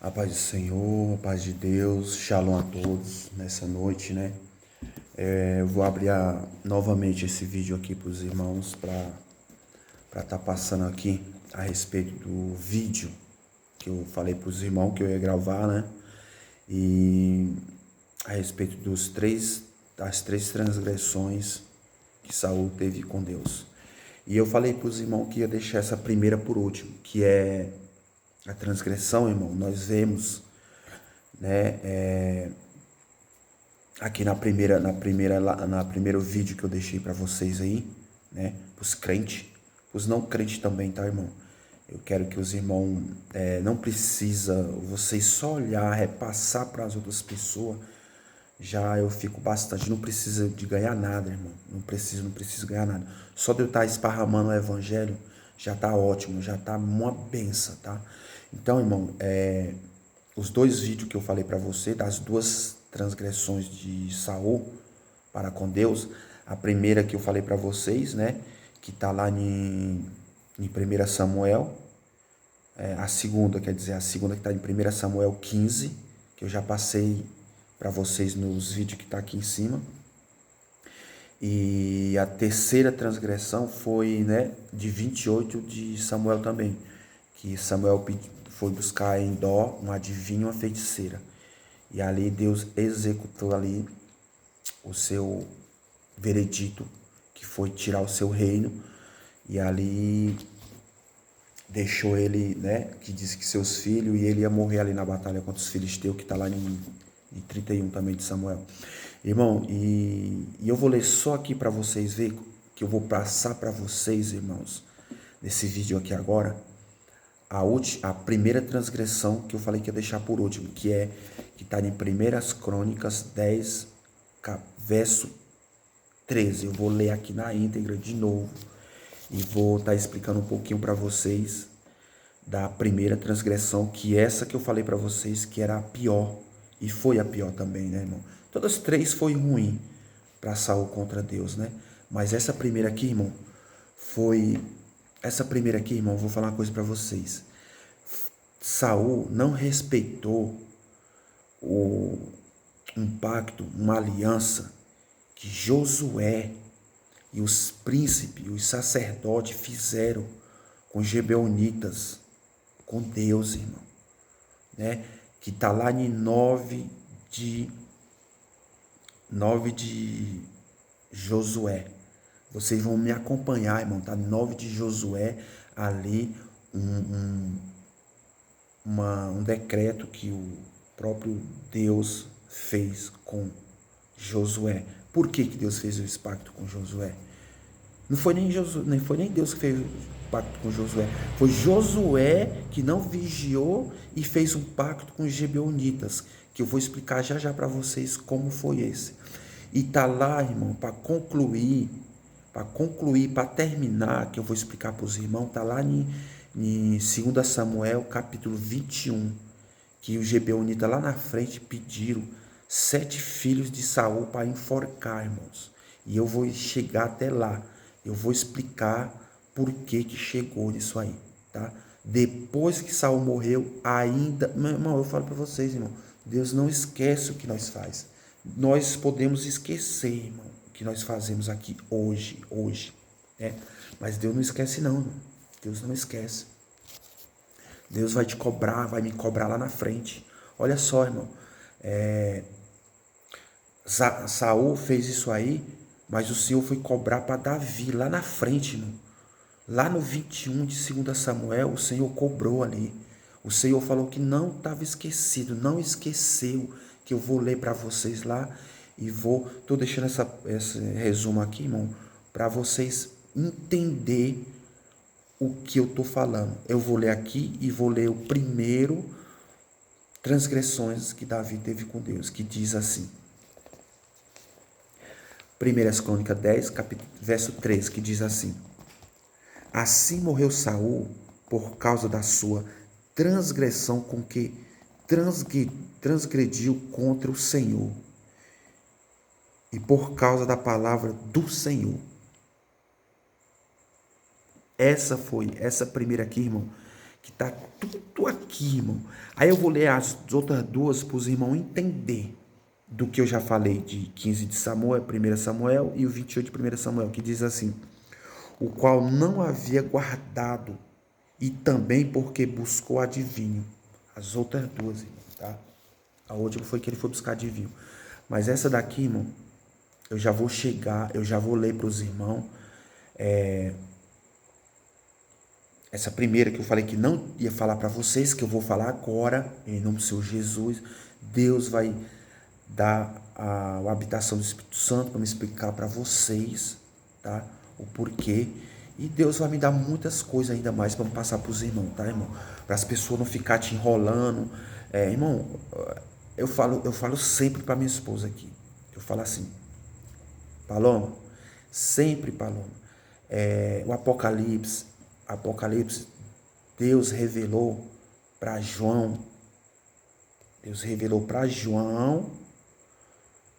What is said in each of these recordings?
A paz do Senhor, a paz de Deus, shalom a todos nessa noite, né? Eu vou abrir novamente esse vídeo aqui para os irmãos para estar passando aqui a respeito do vídeo que eu falei para os irmãos que eu ia gravar, né? E a respeito das três transgressões que Saul teve com Deus. E eu falei para os irmãos que ia deixar essa primeira por último, que é a transgressão, irmão. Nós vemos, né? Aqui na primeiro vídeo que eu deixei para vocês aí, né? Os crentes, os não crentes também, tá, irmão? Eu quero que os irmãos não precisa vocês só olhar, repassar para as outras pessoas. Já eu fico bastante, não precisa de ganhar nada, irmão. Não preciso ganhar nada. Só de eu estar esparramando o evangelho já tá ótimo, já tá uma benção, tá? Então, irmão, os dois vídeos que eu falei para você, das duas transgressões de Saul para com Deus, a primeira que eu falei para vocês, né, que tá lá em 1 Samuel, a segunda que está em 1 Samuel 15, que eu já passei para vocês nos vídeos que tá aqui em cima. E a terceira transgressão foi, né, de 28 de Samuel também, que Samuel foi buscar em Dó um adivinho, uma feiticeira. E ali Deus executou ali o seu veredito, que foi tirar o seu reino. E ali deixou ele, né, que disse que seus filhos, e ele ia morrer ali na batalha contra os filisteus, que está lá em 31 também de Samuel. Irmão, e eu vou ler só aqui para vocês verem, que eu vou passar para vocês, irmãos, nesse vídeo aqui agora, a primeira transgressão que eu falei que ia deixar por último, que está em 1 Crônicas 10, verso 13. Eu vou ler aqui na íntegra de novo e vou estar explicando um pouquinho para vocês da primeira transgressão, que essa que eu falei para vocês que era a pior, e foi a pior também, né, irmão? Todas três foi ruim para Saul contra Deus, né? Mas essa primeira aqui, irmão, eu vou falar uma coisa para vocês. Saul não respeitou um pacto, uma aliança que Josué e os príncipes, os sacerdotes fizeram com os gibeonitas, com Deus, irmão, né? Que está lá em 9 de Josué. Vocês vão me acompanhar, irmão, tá? 9 de Josué, ali um decreto que o próprio Deus fez com Josué. Por que Deus fez esse pacto com Josué? Não foi nem Deus que fez o pacto com Josué. Foi Josué que não vigiou e fez um pacto com os gibeonitas, que eu vou explicar já para vocês como foi esse. E tá lá, irmão, para concluir, para terminar, que eu vou explicar para os irmãos, tá lá em 2 Samuel, capítulo 21, que os gibeonitas lá na frente pediram 7 filhos de Saul para enforcar, irmãos. E eu vou chegar até lá. Eu vou explicar por que chegou nisso aí, tá? Depois que Saul morreu, ainda... Meu irmão, eu falo para vocês, irmão, Deus não esquece o que nós faz. Nós podemos esquecer, irmão, o que nós fazemos aqui hoje, né? Mas Deus não esquece não, irmão. Deus não esquece. Deus vai te cobrar, vai me cobrar lá na frente. Olha só, irmão, Saul fez isso aí, mas o Senhor foi cobrar para Davi lá na frente, irmão. Lá no 21 de 2 Samuel, o Senhor cobrou ali. O Senhor falou que não estava esquecido, não esqueceu, que eu vou ler para vocês lá e tô deixando esse resumo aqui, irmão, para vocês entender o que eu tô falando. Eu vou ler aqui e vou ler o primeiro transgressões que Davi teve com Deus, que diz assim. 1 Crônicas 10, verso 3, que diz assim: Assim morreu Saul por causa da sua transgressão com que transgrediu contra o Senhor, e por causa da palavra do Senhor. Essa primeira aqui, irmão, que está tudo aqui, irmão. Aí eu vou ler as outras duas para os irmãos entender do que eu já falei de 15 de Samuel, 1 Samuel e o 28 de 1 Samuel, que diz assim: o qual não havia guardado, e também porque buscou adivinho. As outras duas, irmão, tá? A última foi que ele foi buscar adivinho. Mas essa daqui, irmão, eu já vou chegar, eu já vou ler para os irmãos. Essa primeira que eu falei que não ia falar para vocês, que eu vou falar agora, em nome do Senhor Jesus. Deus vai dar a habitação do Espírito Santo para me explicar para vocês, tá? O porquê. E Deus vai me dar muitas coisas ainda mais para me passar para os irmãos, tá, irmão? Para as pessoas não ficar te enrolando. Irmão, eu falo sempre para minha esposa aqui. Eu falo assim: Paloma, sempre, Paloma, o Apocalipse, Deus revelou para João,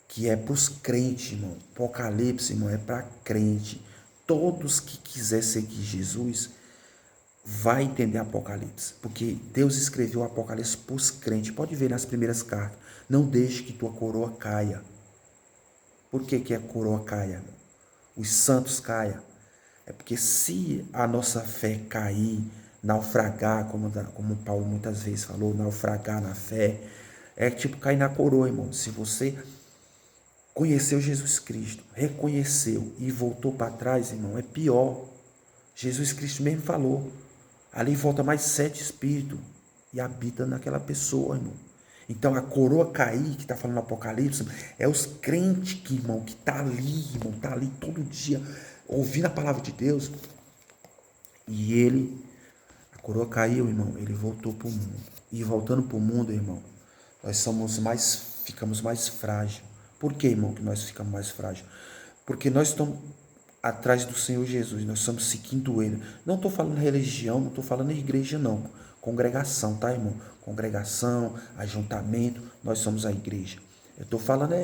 que é para os crentes, irmão. Apocalipse, irmão, é para crente. Todos que quiser seguir Jesus vai entender Apocalipse, porque Deus escreveu o Apocalipse para os crentes. Pode ver nas primeiras cartas: não deixe que tua coroa caia. Por que a coroa caia? Os santos caia. É porque se a nossa fé cair, naufragar, como Paulo muitas vezes falou, naufragar na fé, é tipo cair na coroa, irmão. Se você conheceu Jesus Cristo, reconheceu e voltou para trás, irmão, é pior. Jesus Cristo mesmo falou: ali volta mais 7 espíritos e habita naquela pessoa, irmão. Então a coroa cair, que está falando no Apocalipse, é os crentes, irmão, que está ali, irmão, está ali todo dia, ouvindo a palavra de Deus. E a coroa caiu, irmão, ele voltou para o mundo. E voltando para o mundo, irmão, nós ficamos mais frágeis. Por que, irmão, que nós ficamos mais frágeis? Porque nós estamos atrás do Senhor Jesus, nós estamos seguindo Ele. Não estou falando religião, não estou falando igreja, não. Congregação, tá, irmão? Congregação, ajuntamento, nós somos a igreja. Eu estou falando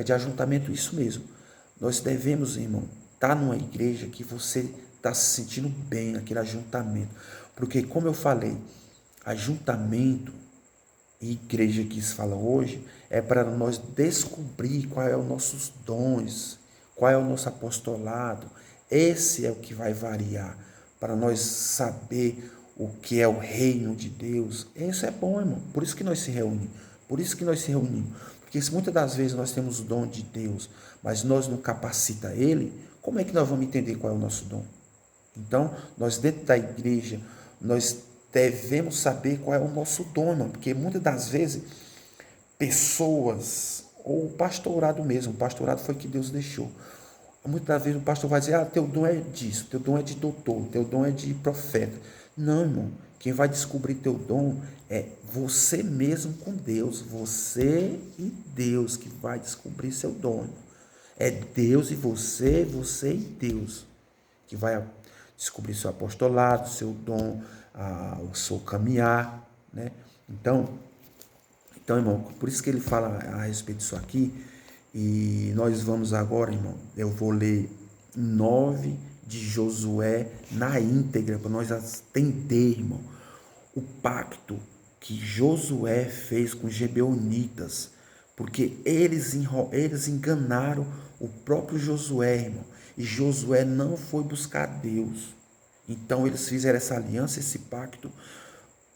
de ajuntamento, isso mesmo. Nós devemos, irmão, estar numa igreja que você está se sentindo bem, naquele ajuntamento. Porque, como eu falei, ajuntamento e igreja que se fala hoje é para nós descobrir qual é os nossos dons, qual é o nosso apostolado. Esse é o que vai variar, para nós saber o que é o reino de Deus. Isso é bom, irmão. Por isso que nós se reunimos. Porque se muitas das vezes nós temos o dom de Deus, mas nós não capacita Ele, como é que nós vamos entender qual é o nosso dom? Então, nós dentro da igreja, nós devemos saber qual é o nosso dom, irmão. Porque muitas das vezes, pessoas, ou o pastorado mesmo, o pastorado foi que Deus deixou. Muitas das vezes o pastor vai dizer: teu dom é disso, teu dom é de doutor, teu dom é de profeta. Não, irmão, quem vai descobrir teu dom é você mesmo com Deus, você e Deus que vai descobrir seu dom, irmão. É Deus e você e Deus que vai descobrir seu apostolado, seu dom, o seu caminhar, né? Então, irmão, por isso que ele fala a respeito disso aqui. E nós vamos agora, irmão, eu vou ler 9 de Josué na íntegra, para nós entender, irmão, o pacto que Josué fez com os gibeonitas, porque eles enganaram o próprio Josué, irmão, e Josué não foi buscar Deus. Então eles fizeram essa aliança, esse pacto,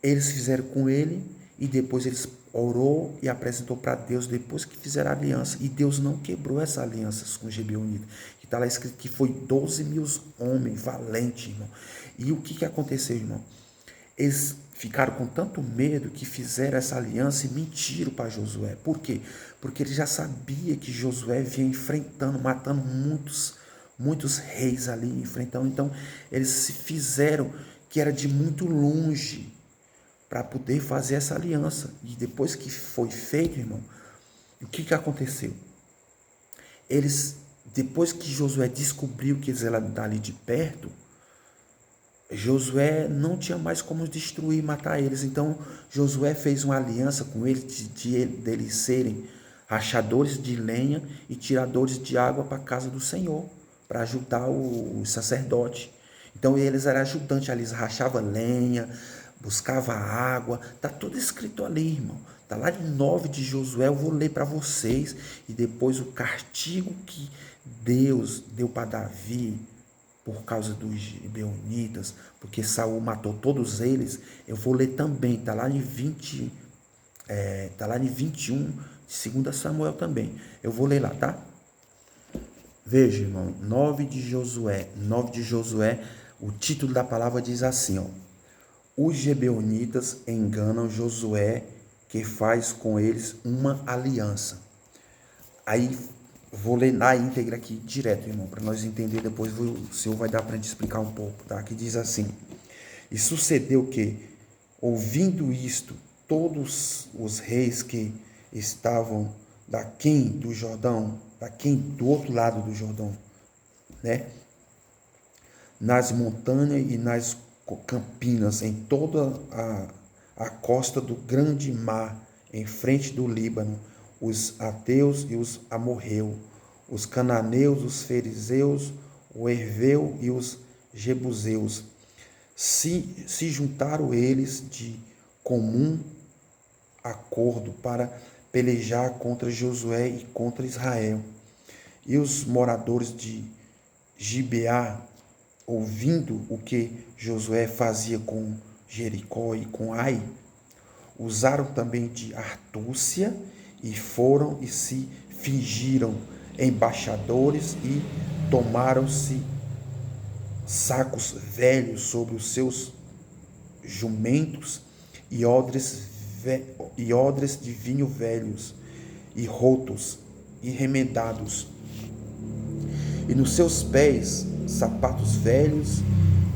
eles fizeram com ele, e depois eles orou e apresentou para Deus depois que fizeram a aliança. E Deus não quebrou essa aliança com os gibeonitas. Está lá escrito que foi 12.000 homens valentes, irmão. E o que aconteceu, irmão? Eles ficaram com tanto medo que fizeram essa aliança e mentiram para Josué. Por quê? Porque ele já sabia que Josué vinha enfrentando, matando muitos reis ali, enfrentando. Então, eles se fizeram que era de muito longe para poder fazer essa aliança. E depois que foi feito, irmão, o que aconteceu? Depois que Josué descobriu que eles eram dali de perto, Josué não tinha mais como destruir, matar eles. Então, Josué fez uma aliança com eles, deles serem rachadores de lenha e tiradores de água para a casa do Senhor, para ajudar o sacerdote. Então, eles eram ajudantes, eles rachavam lenha, buscava água, tá tudo escrito ali, irmão. Tá lá em 9 de Josué, eu vou ler para vocês, e depois o castigo que Deus deu para Davi por causa dos gibeonitas, porque Saul matou todos eles, eu vou ler também, tá lá em 20, tá lá em 21 de 2 Samuel também. Eu vou ler lá, tá? Veja, irmão, 9 de Josué, o título da palavra diz assim, ó: os gibeonitas enganam Josué, que faz com eles uma aliança. Aí, vou ler na íntegra aqui, direto, irmão, para nós entender, depois o Senhor vai dar para a gente explicar um pouco, tá? Que diz assim: e sucedeu que, ouvindo isto, todos os reis que estavam daquém do Jordão, daquém do outro lado do Jordão, né? Nas montanhas e nas campinas, em toda a costa do grande mar, em frente do Líbano, os ateus e os amorreus, os cananeus, os fariseus, o herveu e os jebuseus, se juntaram eles de comum acordo para pelejar contra Josué e contra Israel. E os moradores de Gibeá, ouvindo o que Josué fazia com Jericó e com Ai, usaram também de astúcia e foram e se fingiram embaixadores e tomaram-se sacos velhos sobre os seus jumentos e odres de vinho velhos e rotos e remendados, e nos seus pés sapatos velhos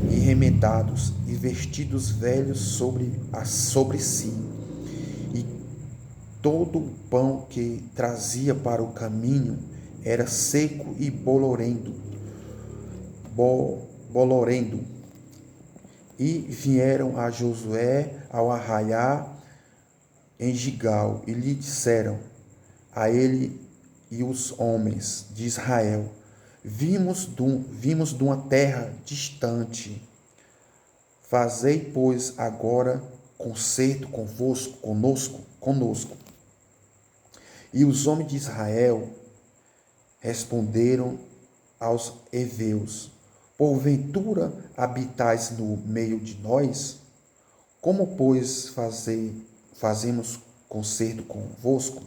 e remendados, e vestidos velhos sobre si, e todo o pão que trazia para o caminho era seco e bolorento. E vieram a Josué ao arraiar em Gigal, e lhe disseram a ele e os homens de Israel: vimos de uma terra distante. Fazei, pois, agora concerto conosco. E os homens de Israel responderam aos heveus: porventura habitais no meio de nós? Como, pois, fazemos concerto convosco?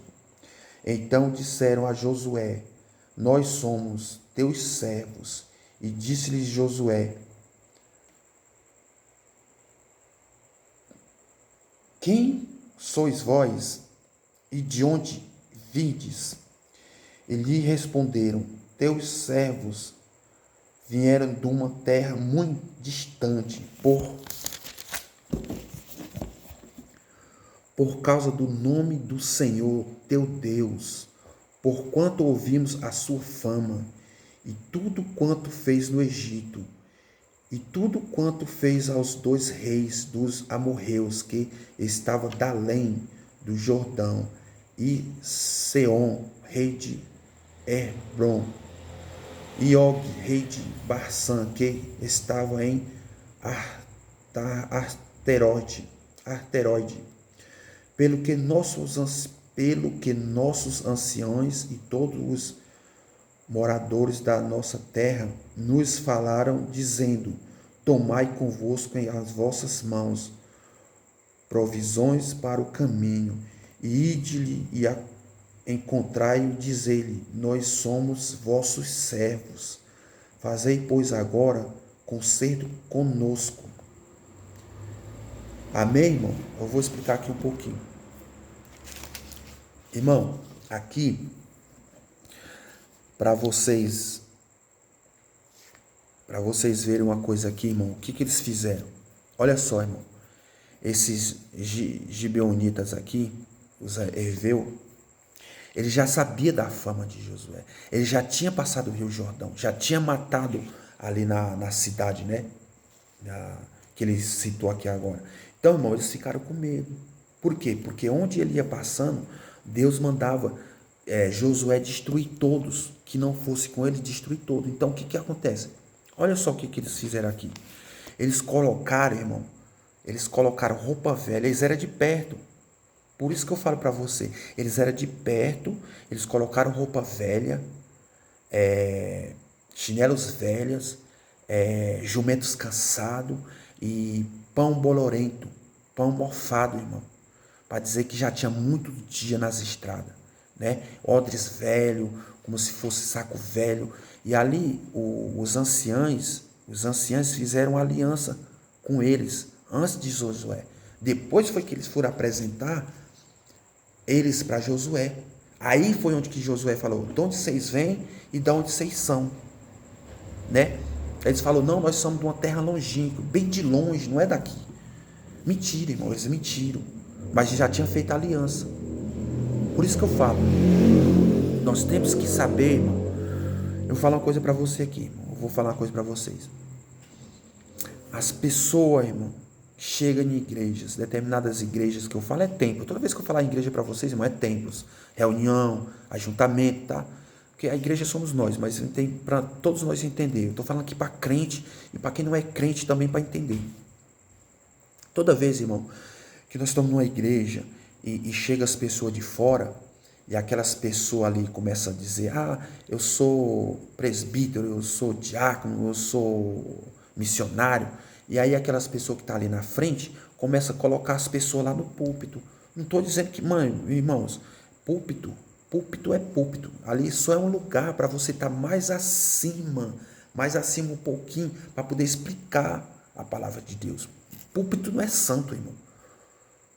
Então disseram a Josué: nós somos teus servos. E disse-lhes Josué: quem sois vós e de onde vindes? E lhe responderam: teus servos vieram de uma terra muito distante, por causa do nome do Senhor teu Deus, porquanto ouvimos a sua fama, e tudo quanto fez no Egito, e tudo quanto fez aos 2 reis dos amorreus que estavam da além do Jordão, e Seom, rei de Hebron, e Og, rei de Barsã, que estava em Arteroide, pelo que nossos anciões e todos os moradores da nossa terra nos falaram, dizendo: tomai convosco em as vossas mãos provisões para o caminho, e ide-lhe e encontrai-o, dizei-lhe: nós somos vossos servos. Fazei, pois, agora concerto conosco. Amém, irmão? Eu vou explicar aqui um pouquinho. Irmão, aqui, para vocês verem uma coisa aqui, irmão, o que eles fizeram? Olha só, irmão, esses gibeonitas aqui, os heveus, ele já sabia da fama de Josué, ele já tinha passado o Rio Jordão, já tinha matado ali na cidade, né, que ele citou aqui agora. Então, irmão, eles ficaram com medo. Por quê? Porque onde ele ia passando, Deus mandava Josué destruir todos, que não fosse com ele, destruir todos. Então, o que acontece? Olha só o que eles fizeram aqui. Eles colocaram, irmão, eles colocaram roupa velha, eles eram de perto. Por isso que eu falo para você, eles eram de perto, eles colocaram roupa velha, chinelos velhos, jumentos cansados e pão bolorento, pão mofado, irmão, para dizer que já tinha muito dia nas estradas, né? Odres velho, como se fosse saco velho. E ali os anciãos fizeram aliança com eles antes de Josué. Depois foi que eles foram apresentar eles para Josué. Aí foi onde que Josué falou: de onde vocês vêm e de onde vocês são, né? Eles falaram: não, nós somos de uma terra longínqua, bem de longe, não é daqui. Mentira, irmão, eles mentiram. Mas já tinha feito aliança. Por isso que eu falo, nós temos que saber, irmão. Eu vou falar uma coisa para você aqui, irmão. Eu vou falar uma coisa para vocês. As pessoas, irmão, chegam em igrejas, determinadas igrejas que eu falo é templo. Toda vez que eu falar em igreja para vocês, irmão, é templos, reunião, ajuntamento, tá? Porque a igreja somos nós, mas tem para todos nós entender. Eu estou falando aqui para crente e para quem não é crente também para entender. Toda vez, irmão, que nós estamos numa igreja e chega as pessoas de fora e aquelas pessoas ali começam a dizer: eu sou presbítero, eu sou diácono, eu sou missionário. E aí aquelas pessoas que estão ali na frente começam a colocar as pessoas lá no púlpito. Não estou dizendo que, irmãos, púlpito é púlpito. Ali só é um lugar para você estar mais acima um pouquinho, para poder explicar a palavra de Deus. Púlpito não é santo, irmão.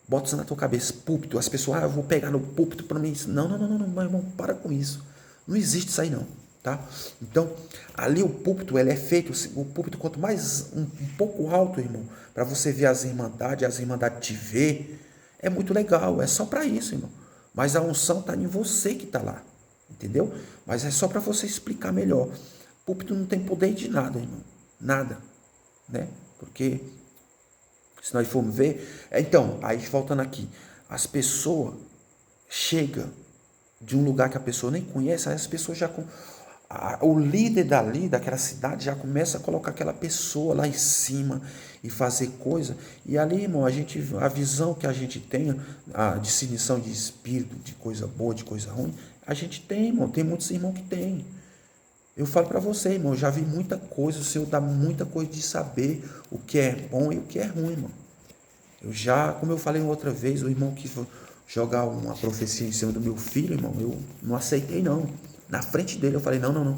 Bota isso na tua cabeça, púlpito. As pessoas, eu vou pegar no púlpito para mim. Não, meu irmão, para com isso. Não existe isso aí não, tá? Então, ali o púlpito, ele é feito, o púlpito quanto mais um pouco alto, irmão, para você ver as irmandades te ver, é muito legal, é só para isso, irmão. Mas a unção está em você que está lá, entendeu? Mas é só para você explicar melhor. Púlpito não tem poder de nada, irmão, nada, né? Porque se nós formos ver, então, aí voltando aqui, as pessoas chegam de um lugar que a pessoa nem conhece, aí as pessoas já, o líder dali, daquela cidade, já começa a colocar aquela pessoa lá em cima e fazer coisa, e ali, irmão, a visão que a gente tem, a discernição de espírito, de coisa boa, de coisa ruim, a gente tem, irmão, tem muitos irmãos que tem. Eu falo para você, irmão, eu já vi muita coisa, o Senhor dá muita coisa de saber o que é bom e o que é ruim, irmão. Eu já, como eu falei outra vez, o irmão quis jogar uma profecia em cima do meu filho, irmão, eu não aceitei não. Na frente dele eu falei: não,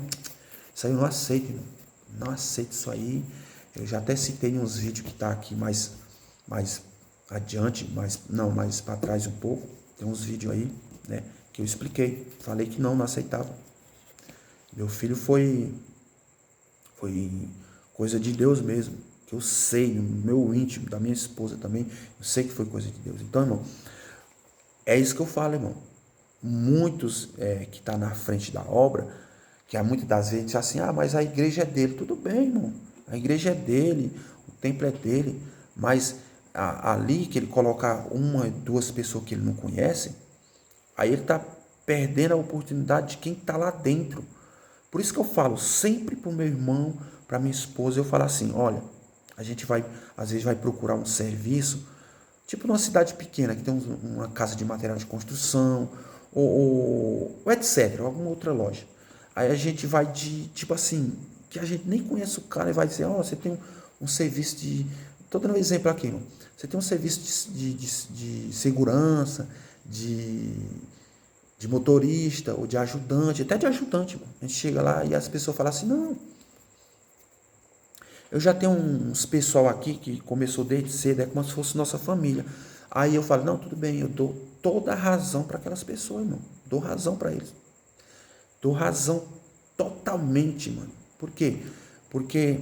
isso aí eu não aceito, irmão. Não aceito isso aí. Eu já até citei em uns vídeos que tá aqui mais adiante, mais para trás um pouco. Tem uns vídeos aí, né, que eu expliquei. Falei que não aceitava. Meu filho foi coisa de Deus mesmo, que eu sei, no meu íntimo, da minha esposa também, eu sei que foi coisa de Deus. Então, irmão, é isso que eu falo, irmão. Muitos que estão na frente da obra, que há muitas das vezes dizem assim: mas a igreja é dele. Tudo bem, irmão, a igreja é dele, o templo é dele, mas ali que ele colocar uma, duas pessoas que ele não conhece, aí ele está perdendo a oportunidade de quem está lá dentro. Por isso que eu falo sempre para o meu irmão, para minha esposa, eu falo assim: olha, a gente às vezes vai procurar um serviço, tipo numa cidade pequena, que tem uma casa de material de construção, ou etc., alguma outra loja. Aí a gente vai tipo assim, que a gente nem conhece o cara, e vai dizer: você tem um serviço de... Estou dando um exemplo aqui, irmão. Você tem um serviço de segurança, de motorista, ou de ajudante, até de ajudante, mano. A gente chega lá e as pessoas falam assim: não, eu já tenho uns pessoal aqui que começou desde cedo, é como se fosse nossa família. Aí eu falo: não, tudo bem, eu dou toda a razão para aquelas pessoas, irmão. Dou razão para eles. Dou razão totalmente, mano. Por quê? Porque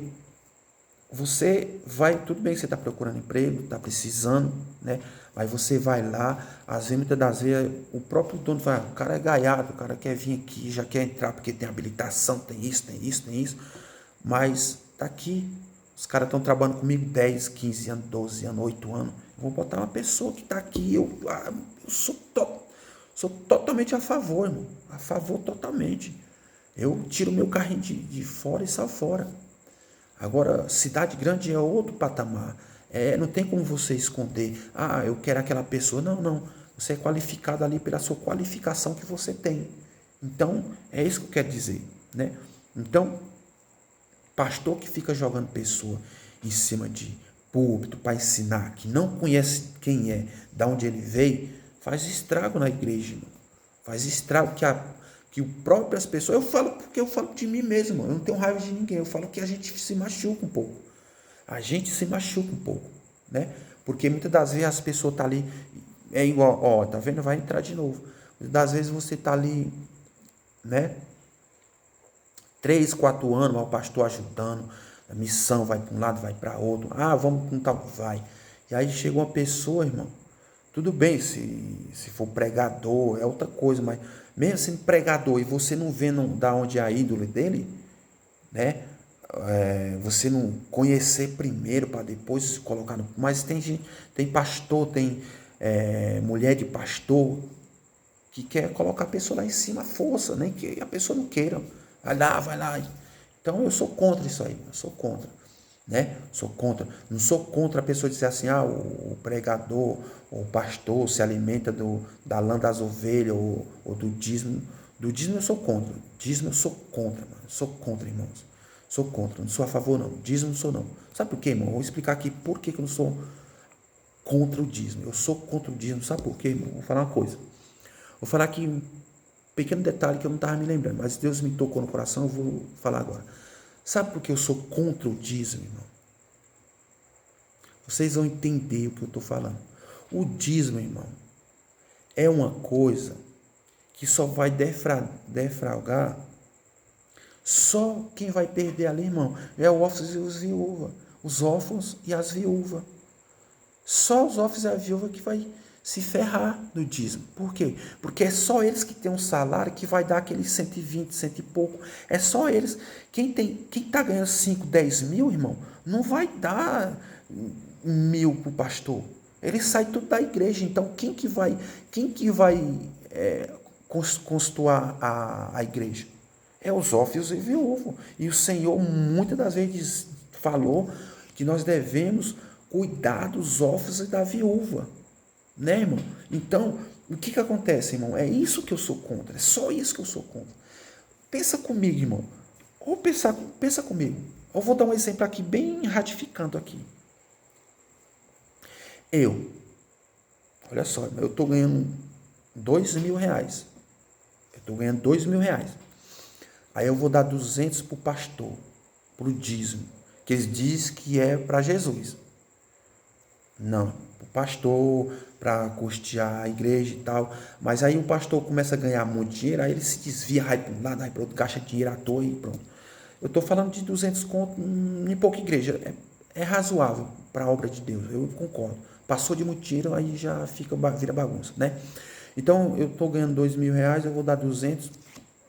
você vai, tudo bem que você está procurando emprego, está precisando, né? Mas você vai lá, às vezes, muitas das vezes, o próprio dono fala: o cara é gaiado, o cara quer vir aqui, já quer entrar porque tem habilitação, tem isso. Mas tá aqui, os caras estão trabalhando comigo 10, 15 anos, 12 anos, 8 anos. Eu vou botar uma pessoa que está aqui, eu sou totalmente a favor, irmão. A favor totalmente. Eu tiro meu carrinho de fora e saio fora. Agora, cidade grande é outro patamar. Não tem como você esconder. Eu quero aquela pessoa. Não, não. Você é qualificado ali pela sua qualificação que você tem. Então, é isso que eu quero dizer, né? Então, pastor que fica jogando pessoa em cima de púlpito para ensinar, que não conhece quem é, de onde ele veio, faz estrago na igreja, irmão. Faz estrago que próprias pessoas... Eu falo porque eu falo de mim mesmo, eu não tenho raiva de ninguém. Eu falo que a gente se machuca um pouco. A gente se machuca um pouco, né? Porque muitas das vezes as pessoas estão ali... É igual, tá vendo? Vai entrar de novo. Muitas das vezes você está ali, né? 3, 4 anos, o pastor ajudando, a missão vai para um lado, vai para outro. Vamos com tal, vai. E aí chega uma pessoa, irmão, tudo bem, se for pregador, é outra coisa, mas mesmo sendo pregador e você não vendo da onde é a índole dele, né? Você não conhecer primeiro para depois se colocar no... Mas tem gente, tem pastor, tem mulher de pastor que quer colocar a pessoa lá em cima à força, nem que a pessoa não queira. Vai lá. Então eu sou contra isso aí, eu sou contra, né? Sou contra. Não sou contra a pessoa dizer assim, o pregador, o pastor se alimenta da lã das ovelhas ou do dízimo. Do dízimo eu sou contra. Dízimo eu sou contra, mano. Sou contra, irmãos. Sou contra, não sou a favor não. Dízimo não sou não. Sabe por quê, irmão? Vou explicar aqui por que eu não sou contra o dízimo. Eu sou contra o dízimo, sabe por quê, irmão? Vou falar uma coisa. Vou falar aqui um pequeno detalhe que eu não estava me lembrando, mas Deus me tocou no coração, eu vou falar agora. Sabe por que eu sou contra o dízimo, irmão? Vocês vão entender o que eu estou falando. O dízimo, irmão, é uma coisa que só vai defraudar só quem vai perder ali, irmão. É o órfão e os viúvas. Os órfãos e as viúvas. Só os órfãos e a viúva que vai se ferrar no dízimo. Por quê? Porque é só eles que têm um salário que vai dar aqueles 120, cento e pouco. É só eles. Quem está ganhando 5, 10 mil, irmão, não vai dar 1.000 para o pastor. Ele sai tudo da igreja. Então, quem que vai constituir a igreja? É os órfãos e viúvos. E o Senhor muitas das vezes falou que nós devemos cuidar dos órfãos e da viúva. Né, irmão? Então, o que acontece, irmão? É isso que eu sou contra. É só isso que eu sou contra. Pensa comigo, irmão. Ou pensa comigo. Eu vou dar um exemplo aqui, bem ratificando aqui. Olha só, eu estou ganhando R$2.000. Eu estou ganhando R$2.000. Aí eu vou dar 200 para o pastor, para o dízimo, que eles dizem que é para Jesus. Não, o pastor, para custear a igreja e tal. Mas aí o pastor começa a ganhar muito dinheiro, aí ele se desvia, vai para um lado, vai para outro, gasta dinheiro à toa e pronto. Eu estou falando de 200 conto em pouca igreja. É razoável para a obra de Deus, eu concordo. Passou de muito dinheiro, aí já vira bagunça, né? Então, eu estou ganhando R$2.000, eu vou dar 200,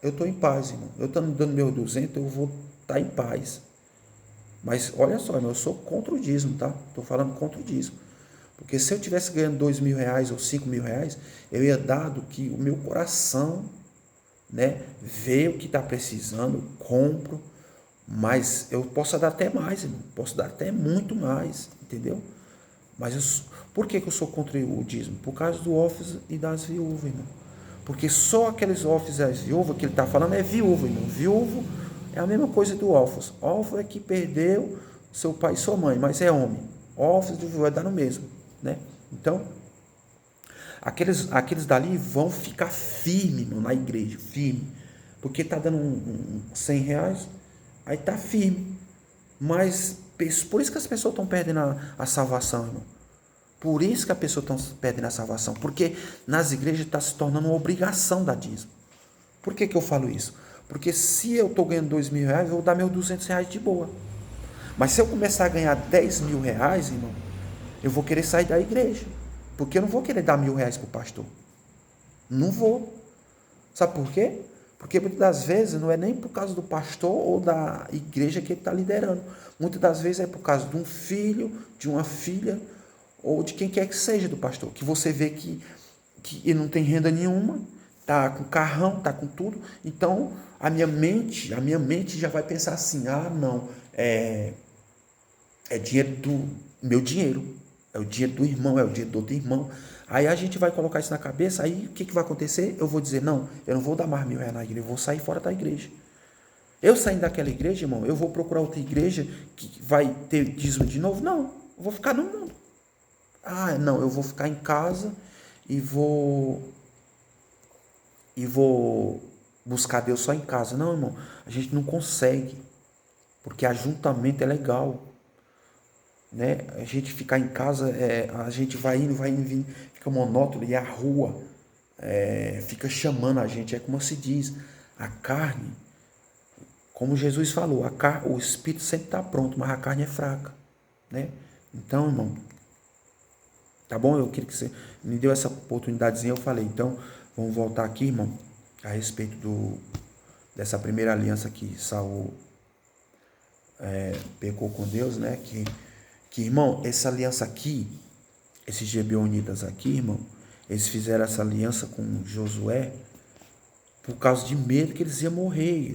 eu estou em paz, irmão. Eu estou dando meus 200, eu vou estar em paz. Mas olha só, eu sou contra o dízimo, tá? Estou falando contra o dízimo. Porque se eu tivesse ganhando R$2.000 ou R$5.000, eu ia dar do que o meu coração, né, vê o que está precisando, compro, mas eu posso dar até mais, irmão. Posso dar até muito mais, entendeu? Mas por que eu sou contra o dízimo? Por causa do órfãos e das viúvas, irmão. Porque só aqueles órfãos e as viúvas que ele está falando é viúva, irmão. Viúvo é a mesma coisa do órfão. Órfão é que perdeu seu pai e sua mãe, mas é homem. Órfãos e viúva vai dar no mesmo, né? Então, aqueles dali vão ficar firme, irmão, na igreja, firme. Porque está dando R$100, aí está firme. Mas por isso que as pessoas estão perdendo a salvação, irmão. Por isso que as pessoas estão perdendo a salvação. Porque nas igrejas está se tornando uma obrigação dar dízimo. Por que eu falo isso? Porque se eu estou ganhando R$2.000, eu vou dar meus R$200 de boa. Mas se eu começar a ganhar R$10.000, irmão, eu vou querer sair da igreja. Porque eu não vou querer dar R$1.000 para o pastor. Não vou. Sabe por quê? Porque muitas das vezes não é nem por causa do pastor ou da igreja que ele está liderando. Muitas das vezes é por causa de um filho, de uma filha, ou de quem quer que seja do pastor. Que você vê que ele não tem renda nenhuma, está com carrão, está com tudo. Então, a minha mente já vai pensar assim, não, é dinheiro meu dinheiro. É o dinheiro do irmão, é o dinheiro do outro irmão. Aí a gente vai colocar isso na cabeça, aí o que vai acontecer? Eu vou dizer, não, eu não vou dar mais R$ 1.000 na igreja, eu vou sair fora da igreja. Eu saindo daquela igreja, irmão, eu vou procurar outra igreja que vai ter dízimo de novo? Não, eu vou ficar no mundo. Ah, não, eu vou ficar em casa e vou buscar Deus só em casa. Não, irmão, a gente não consegue, porque ajuntamento é legal, né? A gente ficar em casa, a gente vai indo, vindo, fica monótono, e a rua fica chamando a gente. É como se diz, a carne, como Jesus falou, o espírito sempre está pronto, mas a carne é fraca, né? Então, irmão, tá bom? Eu queria que você me deu essa oportunidadezinha, eu falei. Então, vamos voltar aqui, irmão, a respeito dessa primeira aliança que Saul pecou com Deus, né? Irmão, essa aliança aqui, esses gibeonitas aqui, irmão, eles fizeram essa aliança com Josué por causa de medo que eles iam morrer.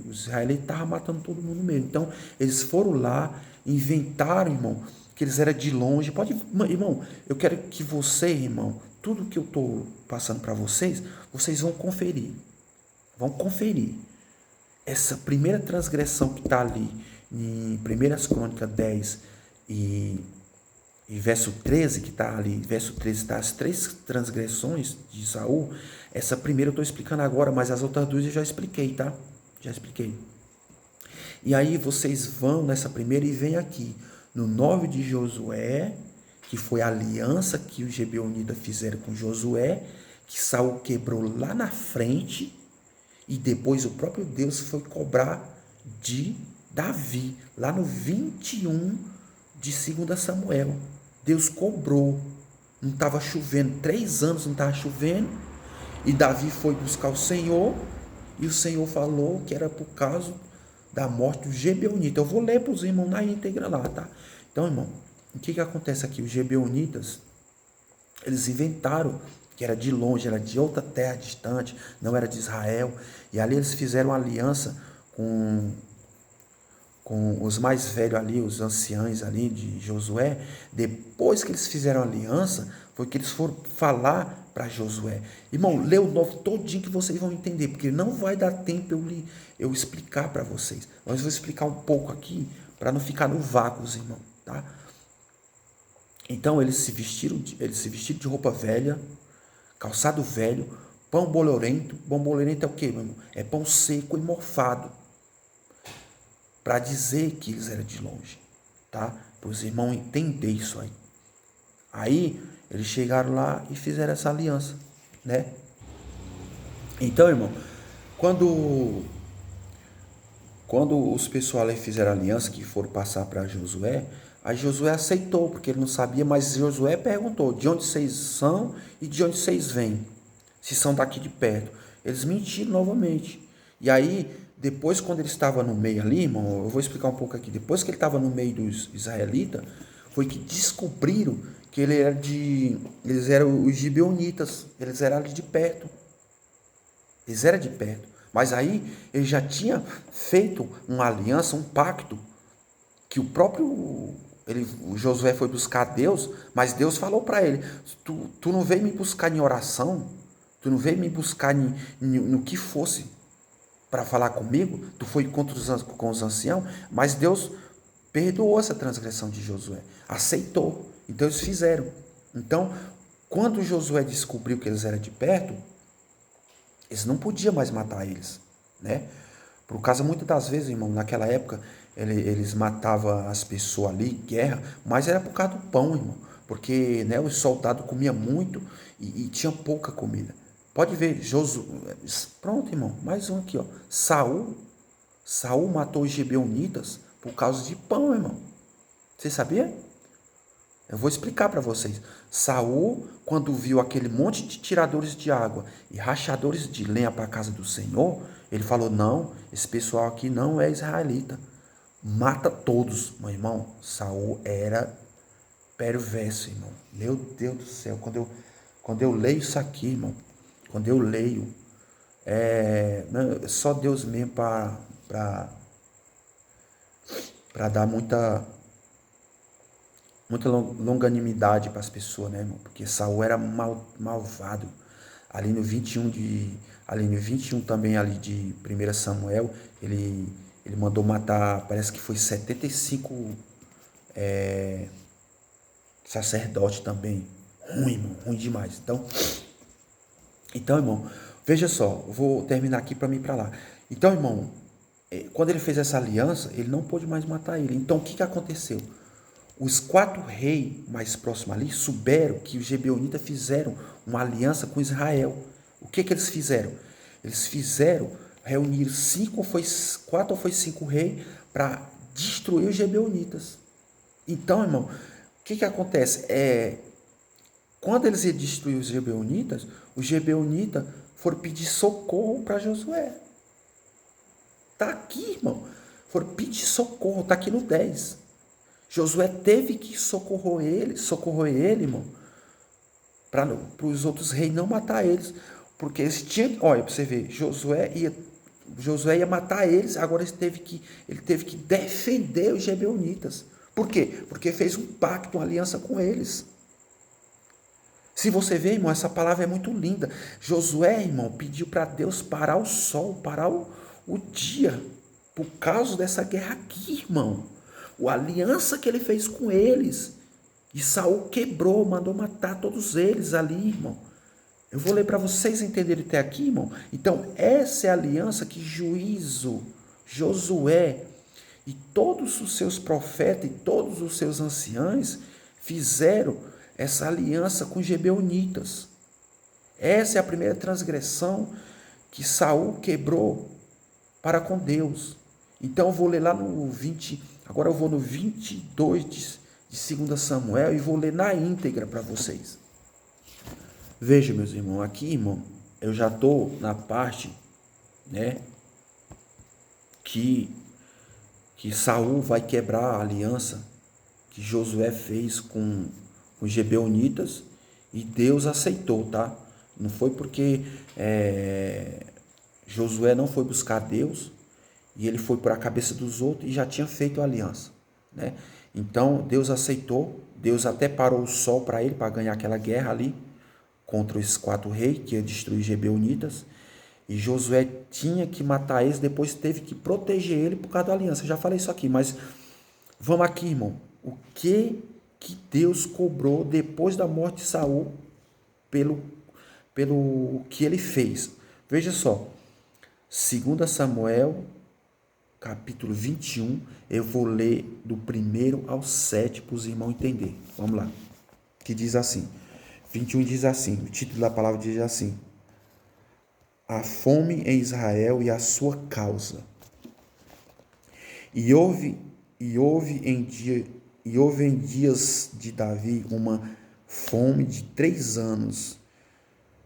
Os israelitas estavam matando todo mundo mesmo. Então, eles foram lá, inventaram, irmão, que eles eram de longe. Pode, irmão, eu quero que você, irmão, tudo que eu estou passando para vocês, vocês vão conferir. Vão conferir. Essa primeira transgressão que está ali em 1 Crônicas 10 e verso 13, que está ali, verso 13, está as 3 transgressões de Saul. Essa primeira eu estou explicando agora, mas as outras 2 eu já expliquei, tá? Já expliquei. E aí vocês vão nessa primeira e vem aqui, no 9 de Josué, que foi a aliança que os gibeonitas fizeram com Josué, que Saul quebrou lá na frente, e depois o próprio Deus foi cobrar de Davi, lá no 21 de 2 Samuel. Deus cobrou. Não estava chovendo, 3 anos não estava chovendo, e Davi foi buscar o Senhor, e o Senhor falou que era por causa da morte do Gibeonita. Eu vou ler para os irmãos na íntegra lá, tá? Então, irmão, o que acontece aqui? Os Gibeonitas, eles inventaram que era de longe, era de outra terra distante, não era de Israel, e ali eles fizeram aliança com os mais velhos ali, os anciãos ali de Josué. Depois que eles fizeram aliança, foi que eles foram falar para Josué. Irmão, lê o 9 todinho que vocês vão entender, porque não vai dar tempo eu explicar para vocês. Mas eu vou explicar um pouco aqui, para não ficar no vácuo, irmão, tá? Então eles se vestiram de roupa velha, calçado velho, pão bolorento. Pão bolorento é o quê, meu irmão? É pão seco e mofado, para dizer que eles eram de longe, tá? Para os irmãos entenderem isso aí. Aí, eles chegaram lá e fizeram essa aliança, né? Então, irmão, quando os pessoal aí fizeram aliança, que foram passar para Josué, aí Josué aceitou, porque ele não sabia, mas Josué perguntou, de onde vocês são e de onde vocês vêm? Se são daqui de perto. Eles mentiram novamente. E aí, depois, quando ele estava no meio ali, irmão, eu vou explicar um pouco aqui. Depois que ele estava no meio dos israelitas, foi que descobriram que eles eram os gibeonitas, eles eram ali de perto. Eles eram de perto. Mas aí, ele já tinha feito uma aliança, um pacto, que o Josué foi buscar Deus, mas Deus falou para ele, tu não veio me buscar em oração, tu não veio me buscar no que fosse para falar comigo, tu foi com os anciãos, mas Deus perdoou essa transgressão de Josué, aceitou, então eles fizeram. Então, quando Josué descobriu que eles eram de perto, eles não podiam mais matar eles, né? Por causa, muitas das vezes, irmão, naquela época, eles matavam as pessoas ali, guerra, mas era por causa do pão, irmão, porque, né, os soldados comiam muito e tinha pouca comida. Pode ver, Josué. Pronto, irmão, mais um aqui, ó. Saul matou os gibeonitas por causa de pão, irmão. Você sabia? Eu vou explicar para vocês. Saul, quando viu aquele monte de tiradores de água e rachadores de lenha para a casa do Senhor, ele falou: não, esse pessoal aqui não é israelita. Mata todos. Meu irmão, Saul era perverso, irmão. Meu Deus do céu. Quando eu leio isso aqui, irmão, quando eu leio, só Deus mesmo para dar muita muita longanimidade para as pessoas, né, irmão? Porque Saul era malvado. Ali no 21 também ali de 1 Samuel, ele mandou matar, parece que foi 75 sacerdotes também. Ruim, irmão, ruim demais. Então, irmão, veja só, eu vou terminar aqui para mim para lá. Então, irmão, quando ele fez essa aliança, ele não pôde mais matar ele. Então, o que aconteceu? Os 4 reis mais próximos ali souberam que os gibeonitas fizeram uma aliança com Israel. O que eles fizeram? Eles reunir 4 ou foi 5 reis para destruir os gibeonitas. Então, irmão, o que acontece? Quando eles iam destruir os gibeonitas foram pedir socorro para Josué. Está aqui, irmão. Foram pedir socorro, está aqui no 10. Josué teve que socorrer ele, irmão, para os outros reis não matar eles. Porque eles tinham, olha, para você ver, Josué ia matar eles, agora ele teve que defender os gibeonitas. Por quê? Porque fez um pacto, uma aliança com eles. Se você ver, irmão, essa palavra é muito linda. Josué, irmão, pediu para Deus parar o sol, parar o dia, por causa dessa guerra aqui, irmão. A aliança que ele fez com eles. E Saul quebrou, mandou matar todos eles ali, irmão. Eu vou ler para vocês entenderem até aqui, irmão. Então, essa é a aliança que Josué e todos os seus profetas e todos os seus anciãos fizeram essa aliança com os gibeonitas. Essa é a primeira transgressão que Saul quebrou para com Deus. Então eu vou ler lá no 20, agora eu vou no 22 de 2 Samuel e vou ler na íntegra para vocês. Veja, meus irmãos, aqui, irmão, eu já estou na parte, né, que Saul vai quebrar a aliança que Josué fez com os gibeonitas e Deus aceitou, tá? Não foi porque Josué não foi buscar Deus e ele foi por a cabeça dos outros e já tinha feito a aliança, né? Então Deus aceitou, Deus até parou o sol para ele, para ganhar aquela guerra ali contra os 4 reis que ia destruir os gibeonitas. E Josué tinha que matar eles, depois teve que proteger ele por causa da aliança. Eu já falei isso aqui, mas vamos aqui, irmão. O que Deus cobrou depois da morte de Saul pelo que ele fez? Veja só, 2 Samuel, capítulo 21, eu vou ler do 1 ao 7 para os irmãos entenderem. Vamos lá. Que diz assim, 21 diz assim, o título da palavra diz assim: a fome em Israel e a sua causa. E houve em dias de Davi uma fome de 3 anos.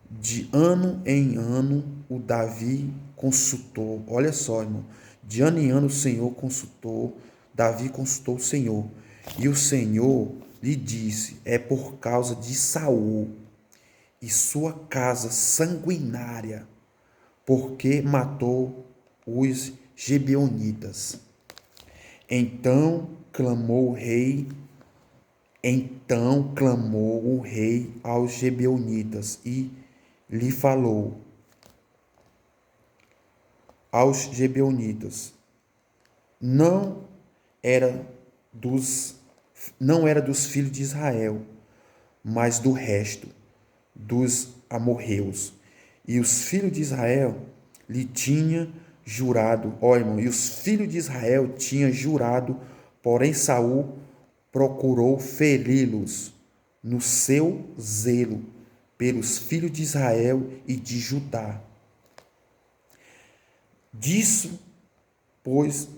De ano em ano o Davi consultou. Olha só, irmão. De ano em ano o Senhor consultou. Davi consultou o Senhor. E o Senhor lhe disse: é por causa de Saul e sua casa sanguinária, porque matou os gibeonitas. Então clamou o rei aos gibeonitas e lhe falou aos gibeonitas: não era dos filhos de Israel, mas do resto dos amorreus. E os filhos de Israel lhe tinham jurado, irmão, e os filhos de Israel tinham jurado, porém Saul procurou feri-los no seu zelo pelos filhos de Israel e de Judá. Disse, pois,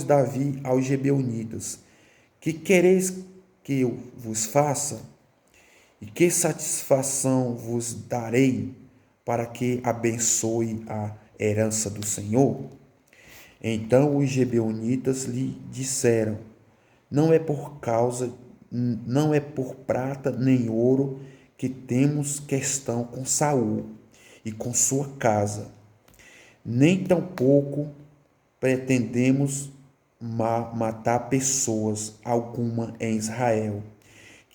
Davi aos gibeonitas: que quereis que eu vos faça? E que satisfação vos darei para que abençoe a herança do Senhor? Então os gibeonitas lhe disseram: não é por prata nem ouro que temos questão com Saul e com sua casa, nem tampouco pretendemos matar pessoas alguma em Israel.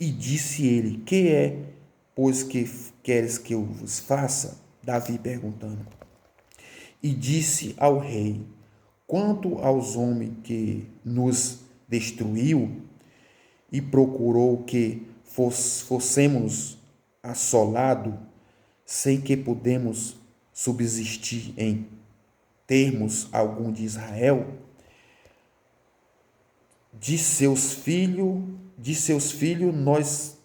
E disse ele: que é, pois, que queres que eu vos faça? Davi perguntando. E disse ao rei: quanto aos homens que nos destruiu e procurou que fôssemos assolados, sem que pudemos subsistir em termos algum de Israel, de seus filhos nos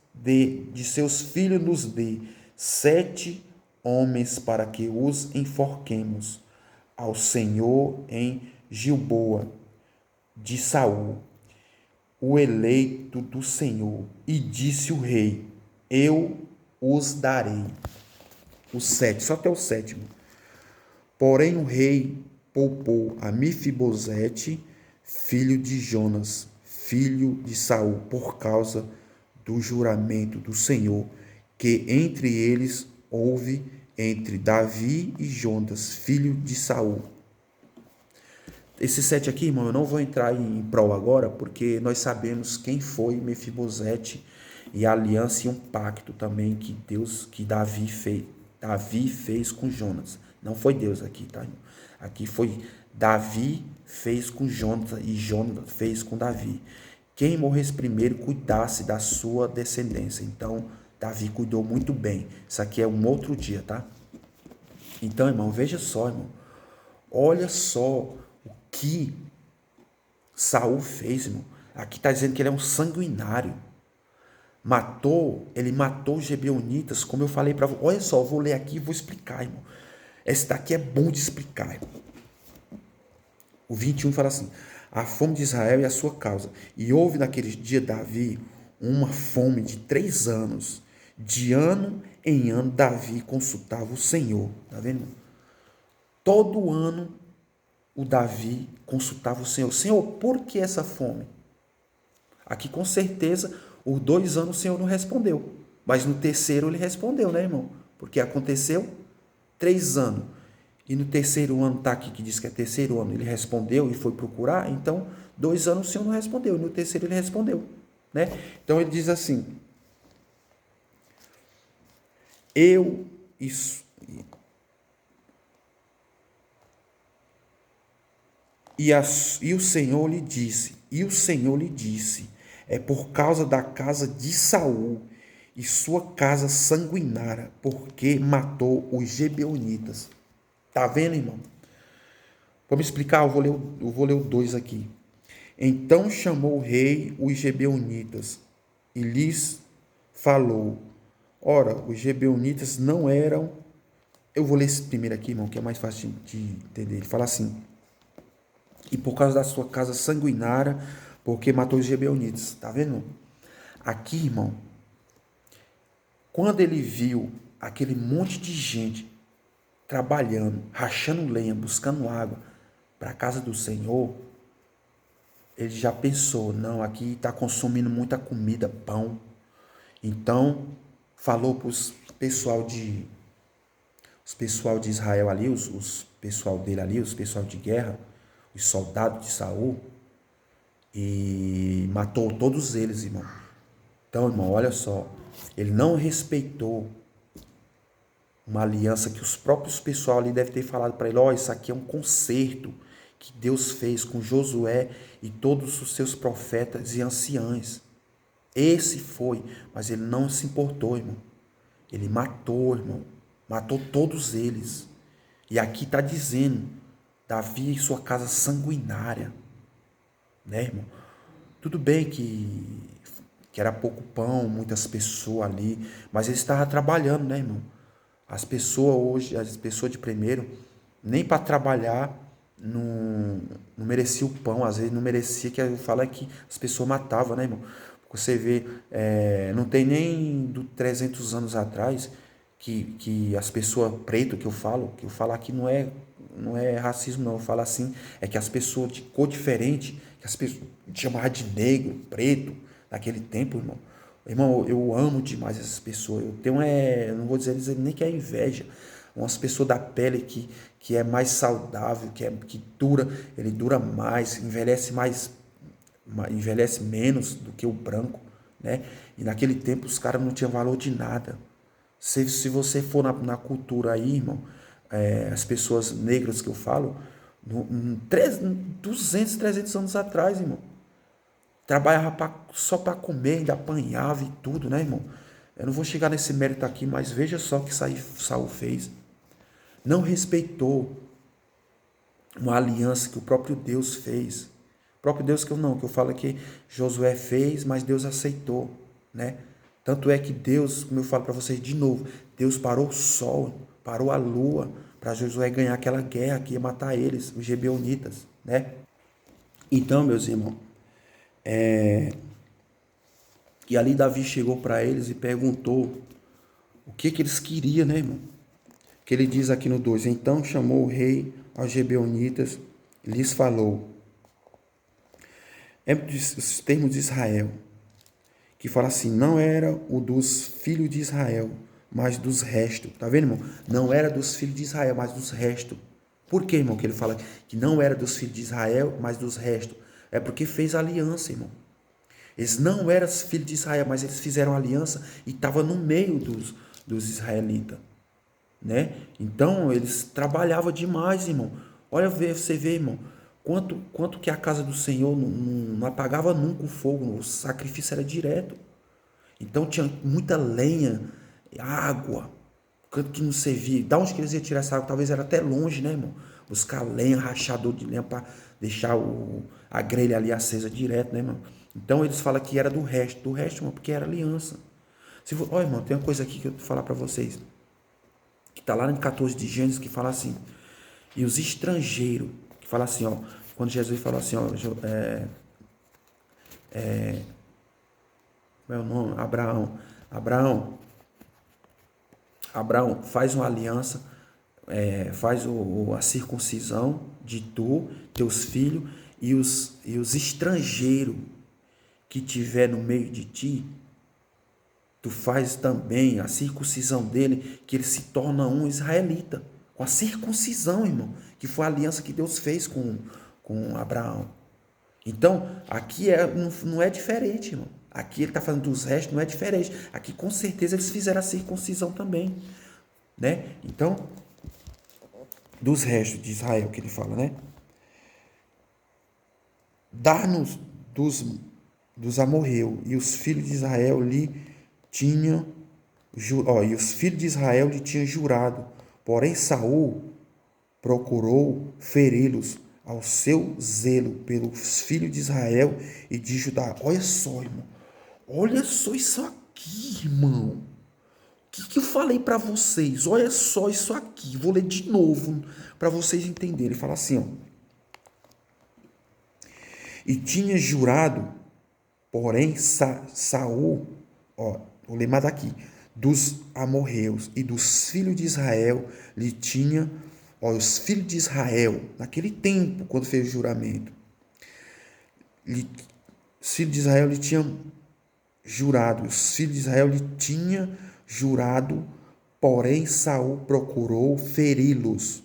dê 7 homens para que os enforquemos ao Senhor em Gilboa de Saul, o eleito do Senhor. E disse o rei: eu os darei. O 7, só até o 7. Porém o rei poupou a Mefibosete, filho de Jonas, filho de Saul, por causa do juramento do Senhor, que entre eles houve entre Davi e Jonas, filho de Saul. Esse 7 aqui, irmão, eu não vou entrar em prol agora, porque nós sabemos quem foi Mefibosete e a aliança e um pacto também que Davi fez com Jonas. Não foi Deus aqui, tá, irmão? Aqui foi Davi fez com Jonas e Jonas fez com Davi. Quem morresse primeiro cuidasse da sua descendência. Então, Davi cuidou muito bem. Isso aqui é um outro dia, tá? Então, irmão, veja só, irmão. Olha só o que Saul fez, irmão. Aqui está dizendo que ele é um sanguinário. Ele matou os Gebeonitas, como eu falei para você. Olha só, eu vou ler aqui e vou explicar, irmão. Esse daqui é bom de explicar, irmão. O 21 fala assim: a fome de Israel e a sua causa. E houve naqueles dias Davi uma fome de 3 anos. De ano em ano Davi consultava o Senhor. Tá vendo? Todo ano o Davi consultava o Senhor. Senhor, por que essa fome? Aqui com certeza, os 2 anos o Senhor não respondeu. Mas no terceiro ele respondeu, né, irmão? Porque aconteceu 3 anos. E no terceiro ano, está aqui que diz que é terceiro ano, ele respondeu e foi procurar. Então, 2 anos o Senhor não respondeu. E no terceiro ele respondeu, né? Então ele diz assim: E o Senhor lhe disse, é por causa da casa de Saul e sua casa sanguinária, porque matou os Gebeonitas. Tá vendo, irmão? Vamos explicar, eu vou ler o 2 aqui. Então chamou o rei os Gebeonitas e lhes falou. Ora, os Gebeonitas não eram... Eu vou ler esse primeiro aqui, irmão, que é mais fácil de entender. Ele fala assim: e por causa da sua casa sanguinária, porque matou os Gebeonitas. Tá vendo? Aqui, irmão, quando ele viu aquele monte de gente trabalhando, rachando lenha, buscando água para a casa do Senhor, ele já pensou: não, aqui está consumindo muita comida, pão. Então, falou para os pessoal de Israel ali, os pessoal dele ali, os pessoal de guerra, os soldados de Saul, e matou todos eles, irmão. Então, irmão, olha só, ele não respeitou uma aliança que os próprios pessoal ali devem ter falado para ele: ó, isso aqui é um concerto que Deus fez com Josué e todos os seus profetas e anciãos. Esse foi, mas ele não se importou, irmão. Ele matou, irmão. Matou todos eles. E aqui está dizendo: Davi e sua casa sanguinária. Né, irmão? Tudo bem que era pouco pão, muitas pessoas ali, mas ele estava trabalhando, né, irmão? As pessoas hoje, as pessoas de primeiro, nem para trabalhar não merecia o pão, às vezes não merecia, que eu falo é que as pessoas matavam, né, irmão? Você vê, não tem nem 300 anos atrás que as pessoas pretas que eu falo aqui não é racismo não, eu falo assim, é que as pessoas de cor diferente, que as pessoas chamavam de negro, preto, naquele tempo, irmão. Irmão, eu amo demais essas pessoas. Eu tenho, não vou dizer nem que é inveja, umas pessoas da pele que é mais saudável, que dura, ele dura mais, envelhece menos do que o branco, né? E naquele tempo os caras não tinham valor de nada. Se você for na cultura aí, irmão, as pessoas negras que eu falo, 200, 300 anos atrás, irmão, trabalhava só para comer, ainda apanhava e tudo, né, irmão? Eu não vou chegar nesse mérito aqui, mas veja só o que Saul fez. Não respeitou uma aliança que o próprio Deus fez. O próprio Deus que eu falo que Josué fez, mas Deus aceitou, né? Tanto é que Deus, como eu falo para vocês de novo, Deus parou o sol, parou a lua, para Josué ganhar aquela guerra que ia matar eles, os gibeonitas, né? Então, meus irmãos, e ali Davi chegou para eles e perguntou o que eles queriam, né, irmão? Que ele diz aqui no 2: Então chamou o rei aos gibeonitas e lhes falou, os termos de Israel, que fala assim, não era o dos filhos de Israel, mas dos restos. Tá vendo, irmão? Não era dos filhos de Israel, mas dos restos. Por que, irmão, que ele fala que não era dos filhos de Israel, mas dos restos? É porque fez aliança, irmão. Eles não eram filhos de Israel, mas eles fizeram aliança e estavam no meio dos israelitas, né? Então, eles trabalhavam demais, irmão. Olha, você vê, irmão, quanto que a casa do Senhor não apagava nunca o fogo, o sacrifício era direto. Então, tinha muita lenha, água, canto que não servia. Da onde que eles iam tirar essa água? Talvez era até longe, né, irmão? Buscar lenha, rachador de lenha para deixar a grelha ali acesa direto, né, irmão? Então, eles falam que era do resto, irmão, porque era aliança. Olha, irmão, tem uma coisa aqui que eu vou falar para vocês, que está lá em 14 de Gênesis, que fala assim, e os estrangeiros, que fala assim, ó, quando Jesus falou assim, ó, meu nome, Abraão, faz uma aliança, faz a circuncisão de tu, teus filhos, e os estrangeiros que tiver no meio de ti, tu faz também a circuncisão dele, que ele se torna um israelita. Com a circuncisão, irmão, que foi a aliança que Deus fez com Abraão. Então, aqui não é diferente, irmão. Aqui ele está falando dos restos, não é diferente. Aqui, com certeza, eles fizeram a circuncisão também, né? Então, dos restos de Israel, que ele fala, né? Dar-nos dos amorreus, e os filhos de Israel lhe tinham jurado. Porém, Saul procurou feri-los ao seu zelo pelos filhos de Israel e de Judá. Olha só, irmão. Olha só isso aqui, irmão. O que eu falei para vocês? Olha só isso aqui. Vou ler de novo para vocês entenderem. Ele fala assim, ó. E tinha jurado, porém, Saul, ó, vou ler mais aqui, dos amorreus e dos filhos de Israel lhe tinha, ó, os filhos de Israel, naquele tempo, quando fez o juramento, os filhos de Israel lhe tinham jurado, os filhos de Israel lhe tinha jurado, porém Saul procurou feri-los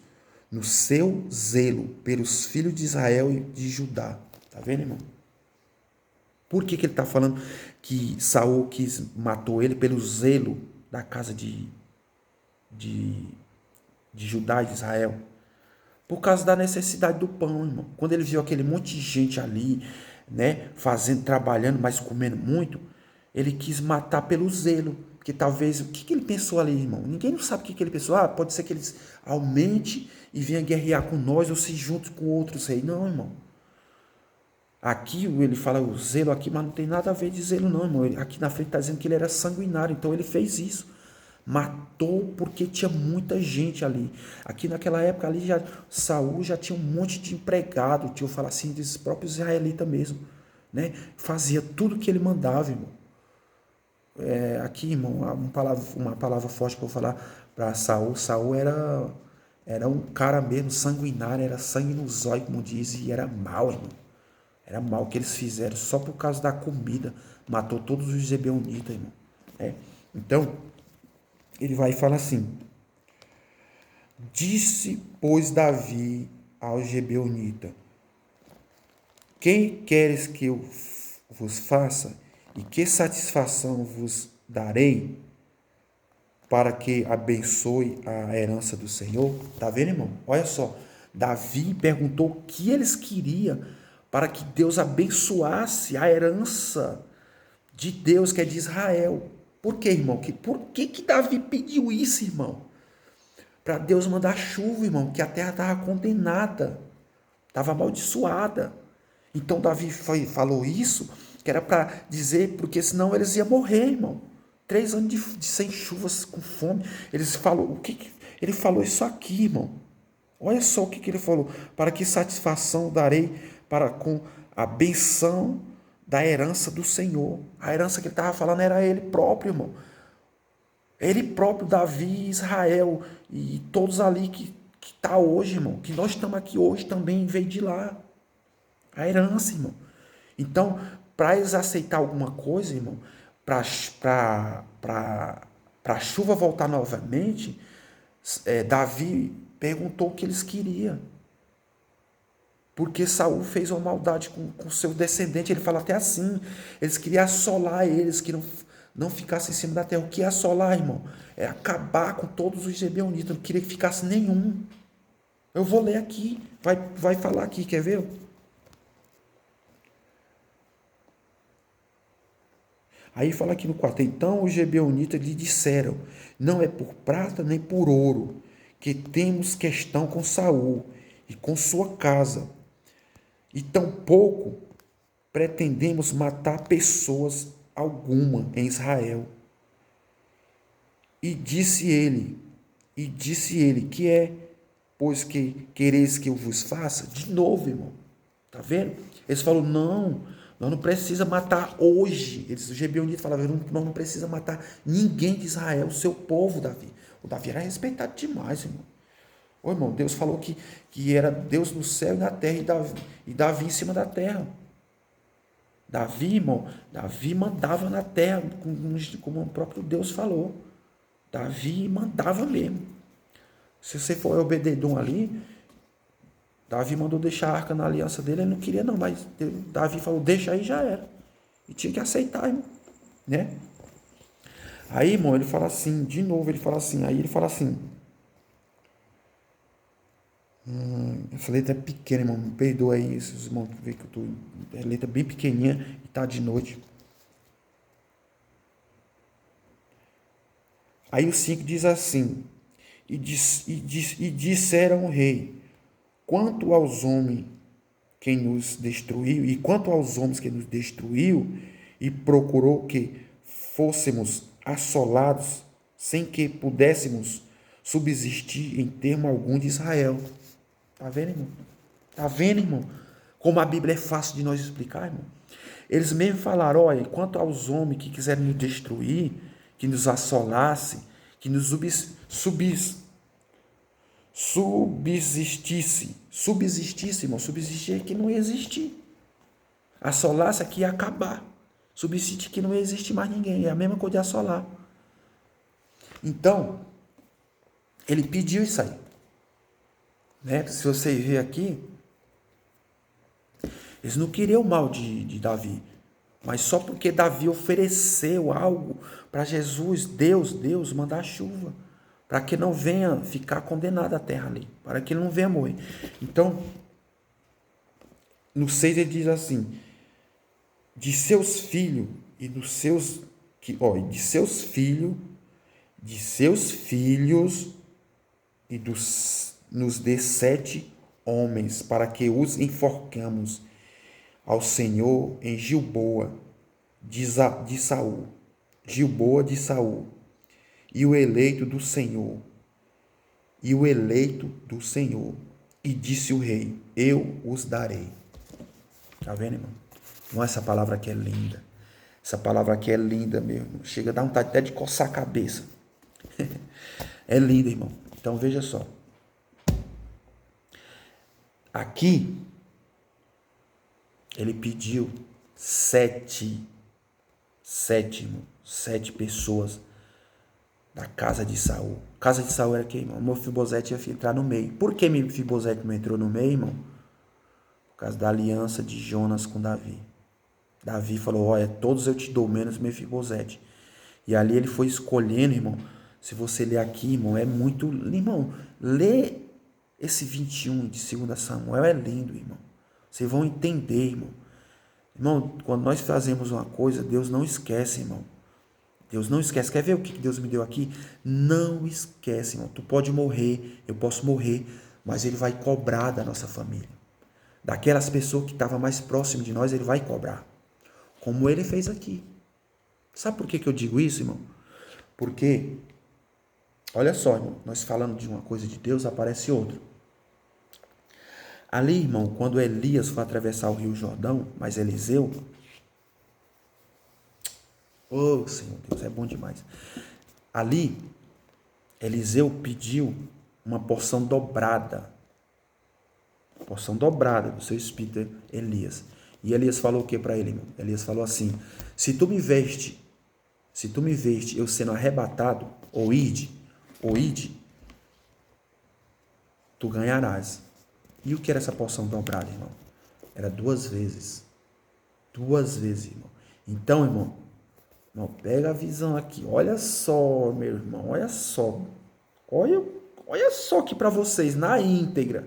no seu zelo pelos filhos de Israel e de Judá. Tá vendo, irmão? Por que ele está falando que Saul matou ele pelo zelo da casa de Judá e de Israel? Por causa da necessidade do pão, irmão. Quando ele viu aquele monte de gente ali, né, trabalhando, mas comendo muito, ele quis matar pelo zelo. Porque talvez, o que ele pensou ali, irmão? Ninguém não sabe o que ele pensou. Pode ser que eles aumente e venham guerrear com nós ou se junte com outros reis. Não, irmão. Aqui ele fala o zelo aqui, mas não tem nada a ver de zelo não, irmão. Aqui na frente está dizendo que ele era sanguinário, então ele fez isso. Matou porque tinha muita gente ali. Aqui naquela época ali, Saul já tinha um monte de empregado, tinha eu falar assim, dos próprios israelitas mesmo, né? Fazia tudo que ele mandava, irmão. Aqui, irmão, uma palavra forte que eu vou falar para Saul. Saul era um cara mesmo sanguinário, era sangue no zóio, como diz, e era mau, irmão. Era mal que eles fizeram só por causa da comida. Matou todos os gibeonitas, irmão. Então, ele vai e fala assim. Disse, pois, Davi aos gibeonitas: Quem queres que eu vos faça? E que satisfação vos darei para que abençoe a herança do Senhor? Tá vendo, irmão? Olha só. Davi perguntou o que eles queriam para que Deus abençoasse a herança de Deus, que é de Israel. Por quê, irmão? Por que Davi pediu isso, irmão? Para Deus mandar chuva, irmão, que a terra estava condenada, estava amaldiçoada. Então Davi falou isso, que era para dizer, porque senão eles iam morrer, irmão. 3 anos de sem chuvas, com fome. Ele falou isso aqui, irmão. Olha só o que ele falou. Para que satisfação darei para com a benção da herança do Senhor. A herança que ele estava falando era ele próprio, irmão. Ele próprio, Davi, Israel e todos ali que está hoje, irmão. Que nós estamos aqui hoje também veio de lá. A herança, irmão. Então, para eles aceitar alguma coisa, irmão, para a chuva voltar novamente, Davi perguntou o que eles queriam. Porque Saul fez uma maldade com seu descendente. Ele fala até assim. Eles queriam assolar eles, que não ficasse em cima da terra. O que é assolar, irmão? É acabar com todos os gibeonitas. Não queria que ficasse nenhum. Eu vou ler aqui. Vai falar aqui, quer ver? Aí fala aqui no 4. Então os gibeonitas lhe disseram: não é por prata nem por ouro que temos questão com Saul e com sua casa, e tampouco pretendemos matar pessoas alguma em Israel. E disse ele, que é, pois que quereis que eu vos faça? De novo, irmão. Tá vendo? Eles falam, não, nós não precisa matar hoje. Os gibeonitas falavam, nós não precisa matar ninguém de Israel, o seu povo, Davi. O Davi era respeitado demais, irmão. Ô, irmão, Deus falou que era Deus no céu e na terra, e Davi em cima da terra. Davi, irmão, Davi mandava na terra, como o próprio Deus falou. Davi mandava mesmo. Se você for Obededom ali, Davi mandou deixar a arca na aliança dele, ele não queria não, mas Davi falou, deixa aí, já era. E tinha que aceitar, irmão, né? Aí, irmão, ele fala assim, de novo, aí ele fala assim, essa letra é pequena, irmão, me perdoa aí, esses irmãos que vê que eu tô, é letra bem pequenininha e tá de noite. Aí o 5 diz assim, e disseram ao rei, quanto aos homens que nos destruiu, e procurou que fôssemos assolados, sem que pudéssemos subsistir em termo algum de Israel. Tá vendo, irmão? Tá vendo, irmão? Como a Bíblia é fácil de nós explicar, irmão. Eles mesmo falaram, olha, quanto aos homens que quiserem nos destruir, que nos assolasse, que nos subsistisse, irmão, subsistir é que não ia existir. Assolasse aqui ia acabar. Subsistir que não ia existir mais ninguém, é a mesma coisa de assolar. Então, ele pediu isso aí. Né? Se você ver aqui, eles não queriam o mal de Davi, mas só porque Davi ofereceu algo para Jesus, Deus mandar chuva, para que não venha ficar condenada a terra ali, para que ele não venha morrer. Então, no 6 ele diz assim, de seus filhos e dos seus, de seus filhos e nos dê 7 homens, para que os enforcamos ao Senhor em Gilboa de Saul, e o eleito do Senhor. E disse o rei, eu os darei. Tá vendo, irmão? Não, essa palavra aqui é linda. Essa palavra aqui é linda mesmo. Chega a dar vontade até de coçar a cabeça. É linda, irmão. Então veja só. Aqui, ele pediu 7 pessoas da casa de Saul. Casa de Saul era quem, irmão? Mefibosete ia entrar no meio. Por que Mefibosete não entrou no meio, irmão? Por causa da aliança de Jonas com Davi. Davi falou, olha, todos eu te dou, menos Mefibosete. E ali ele foi escolhendo, irmão. Se você ler aqui, irmão, é muito... Irmão, lê esse 21 de 2 Samuel, é lindo, irmão. Vocês vão entender, irmão. Irmão, quando nós fazemos uma coisa, Deus não esquece, irmão. Deus não esquece. Quer ver o que Deus me deu aqui? Não esquece, irmão. Tu pode morrer, eu posso morrer, mas Ele vai cobrar da nossa família. Daquelas pessoas que estavam mais próximas de nós, Ele vai cobrar. Como Ele fez aqui. Sabe por que eu digo isso, irmão? Porque, olha só, irmão, nós falando de uma coisa de Deus, aparece outra. Ali, irmão, quando Elias foi atravessar o rio Jordão, mas Eliseu... Oh, Senhor Deus, é bom demais. Ali, Eliseu pediu uma porção dobrada do seu espírito, Elias. E Elias falou o que para ele, irmão? Elias falou assim, se tu me veste eu sendo arrebatado, ou ide, tu ganharás. E o que era essa porção dobrada, irmão? Era 2 vezes. 2 vezes, irmão. Então, irmão, pega a visão aqui. Olha só, meu irmão, olha só. Olha só aqui para vocês, na íntegra.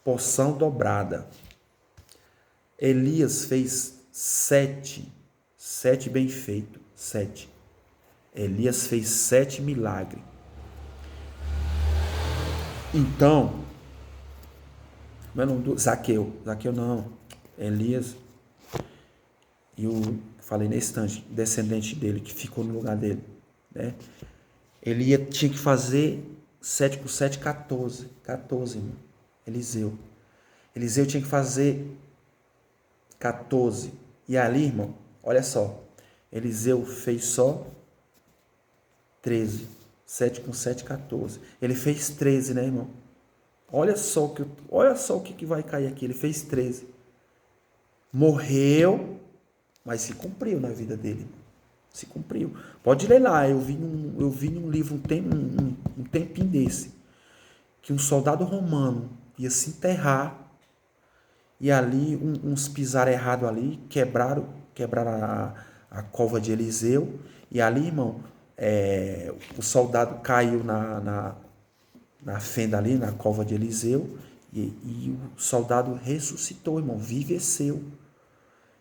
Porção dobrada. Elias fez 7 bem feito. 7. Elias fez 7 milagres. Então, Zaqueu não. Elias e o, falei nesse instante, descendente dele, que ficou no lugar dele, né? Ele tinha que fazer 7 por 7, 14, irmão. Eliseu tinha que fazer 14. E ali, irmão, olha só, Eliseu fez só 13. 7 com 7, 14. Ele fez 13, né, irmão? Olha só o que vai cair aqui. Ele fez 13. Morreu, mas se cumpriu na vida dele. Se cumpriu. Pode ler lá. Eu vi num livro um tempinho desse, que um soldado romano ia se enterrar e ali uns pisaram errado ali, quebraram a cova de Eliseu, e ali, irmão, o soldado caiu na fenda ali, na cova de Eliseu, e o soldado ressuscitou, irmão, viveceu.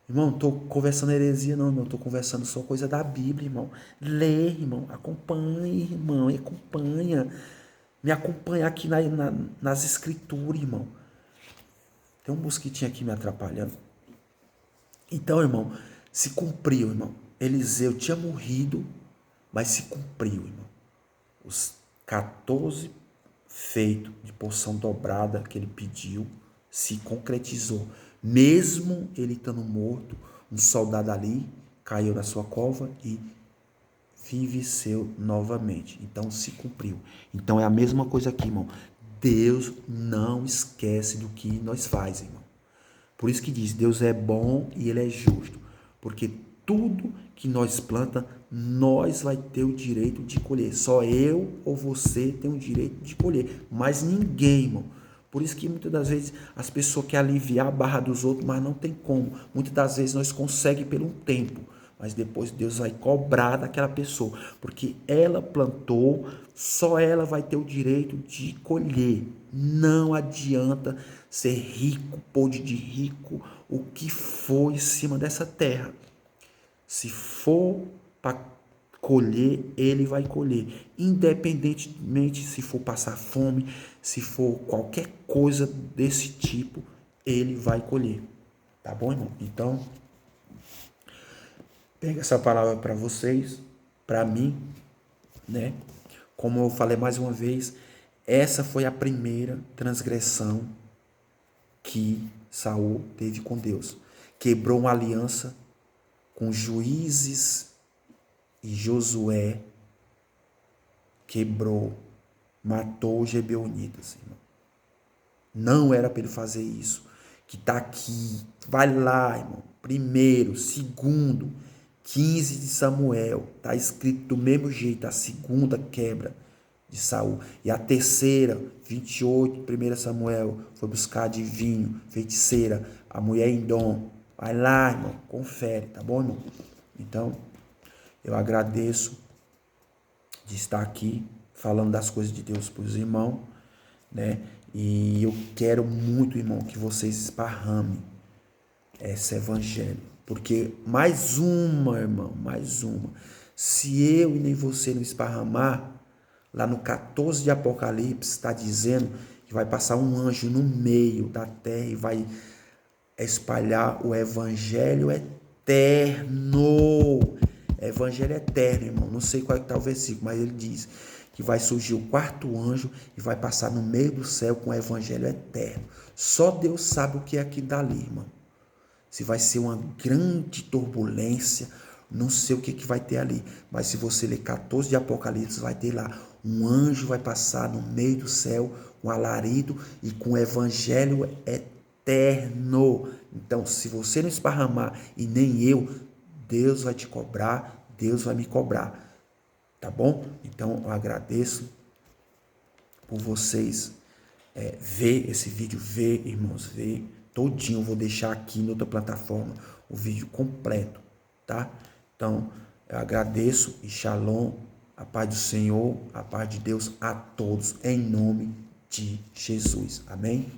Irmão, não estou conversando heresia, não, irmão. Estou conversando só coisa da Bíblia, irmão. Lê, irmão. Acompanhe, irmão. Acompanha. Me acompanha aqui nas escrituras, irmão. Tem um mosquitinho aqui me atrapalhando. Então, irmão, se cumpriu, irmão. Eliseu tinha morrido, mas se cumpriu, irmão. Os 14 feitos de porção dobrada que ele pediu se concretizou. Mesmo ele estando morto, um soldado ali caiu na sua cova e viveceu novamente. Então se cumpriu. Então é a mesma coisa aqui, irmão. Deus não esquece do que nós faz, irmão. Por isso que diz, Deus é bom e Ele é justo. Porque tudo que nós planta, nós vai ter o direito de colher. Só eu ou você tem o direito de colher. Mas ninguém, irmão. Por isso que muitas das vezes as pessoas querem aliviar a barra dos outros, mas não tem como. Muitas das vezes nós conseguimos por um tempo, mas depois Deus vai cobrar daquela pessoa, porque ela plantou, só ela vai ter o direito de colher. Não adianta ser rico, pôde de rico, o que for em cima dessa terra. Se for para colher, ele vai colher, independentemente se for passar fome, se for qualquer coisa desse tipo, ele vai colher, tá bom, irmão? Então, pega essa palavra para vocês, para mim, né? Como eu falei mais uma vez, essa foi a primeira transgressão que Saul teve com Deus. Quebrou uma aliança com juízes e Josué, quebrou, matou os gibeonitas, irmão. Não era para ele fazer isso. Que está aqui. Vai lá, irmão. Primeiro, segundo, 15 de Samuel. Está escrito do mesmo jeito. A segunda quebra de Saul. E a terceira, 28, 1 Samuel. Foi buscar adivinho, feiticeira. A mulher Endom. Vai lá, irmão, confere, tá bom, irmão? Então, eu agradeço de estar aqui falando das coisas de Deus para os irmãos, né? E eu quero muito, irmão, que vocês esparramem esse evangelho. Porque mais uma, irmão, mais uma. Se eu e nem você não esparramar, lá no 14 de Apocalipse está dizendo que vai passar um anjo no meio da terra e vai espalhar o evangelho eterno. Evangelho eterno, irmão. Não sei qual é que está o versículo, mas ele diz que vai surgir o quarto anjo e vai passar no meio do céu com o evangelho eterno. Só Deus sabe o que é aquilo dali, irmão. Se vai ser uma grande turbulência, não sei o que vai ter ali. Mas se você ler 14 de Apocalipse, vai ter lá. Um anjo vai passar no meio do céu com alarido e com o evangelho eterno. Então, se você não esparramar e nem eu, Deus vai te cobrar, Deus vai me cobrar. Tá bom? Então, eu agradeço por vocês ver esse vídeo, ver, irmãos, ver todinho. Eu vou deixar aqui em outra plataforma o vídeo completo, tá? Então, eu agradeço e shalom, a paz do Senhor, a paz de Deus a todos, em nome de Jesus. Amém?